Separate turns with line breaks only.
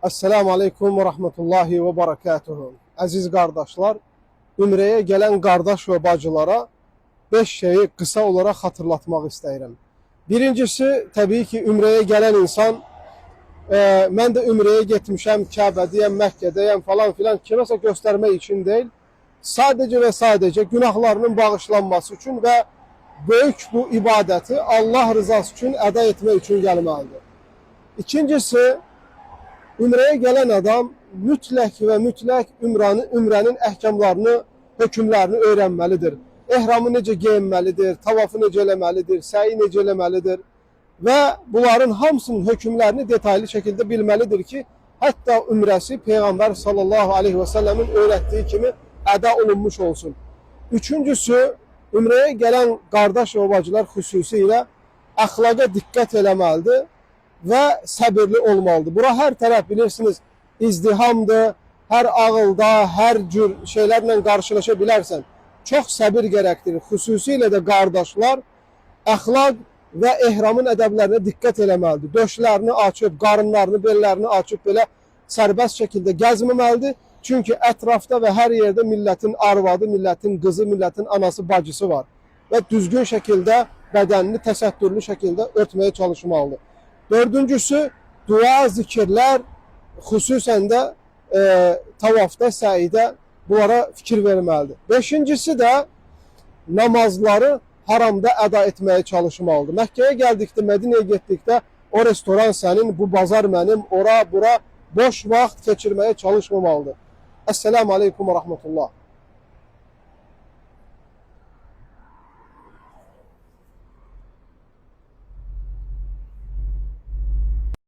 Esselamu Aleyküm ve Rahmetullahi ve Berekatuhu. Əziz qardaşlar, Ümrəyə gələn qardaş və bacılara 5 şeyi qısa olaraq xatırlatmaq istəyirəm. Birincisi, təbii ki, Ümrəyə gələn insan, mən də Ümrəyə getmişəm, Kəbədəyəm, Məkkədəyəm falan filan kiməsə göstərmək üçün deyil, sadəcə və sadəcə günahlarının bağışlanması üçün və böyük bu ibadəti Allah rızası üçün əda etmək üçün gəlməlidir. İkincisi, Ümrəyə gələn adam mütləq və mütləq ümrənin əhkamlarını, hökmlərini öyrənməlidir. Ehramı necə geyinməlidir, tavafı necə eləməlidir, səyi necə eləməlidir və bunların hamısının hökmlərini detaylı şəkildə bilməlidir ki, hətta ümrəsi Peyğəmbər sallallahu aleyhi və səlləmin öyrətdiyi kimi əda olunmuş olsun. Üçüncüsü, ümrəyə gələn qardaş və bacılar xüsusilə əxlaqa diqqət eləməlidir və səbirli olmalıdır. Bura hər tərəf bilirsiniz, izdihamdır, hər ağılda, hər cür şeylərlə qarşılaşa bilərsən. Çox səbir gərəkdir. Xüsusilə də qardaşlar əxlaq və ehramın ədəblərinə diqqət eləməlidir. Döşlərini açıb, qarınlarını, bellərini açıb belə sərbəst şəkildə gəzməməlidir. Çünki ətrafda və hər yerdə millətin arvadı, millətin qızı, millətin anası, bacısı var. Və düzgün şəkildə bədənini təsəttürlü şəkildə örtməyə çalışmalıdır. Dördüncüsü, dua, zikirlər, xüsusən də tavafda, səidə bunlara fikir verməlidir. Beşincisi də namazları haramda əda etməyə çalışmalıdır. Məkkəyə gəldikdə, Mədinəyə getdikdə o restoran sənin, bu bazar mənim, ora, bura boş vaxt keçirməyə çalışmamalıdır. Esselamu Aleyküm və Rahmetullah.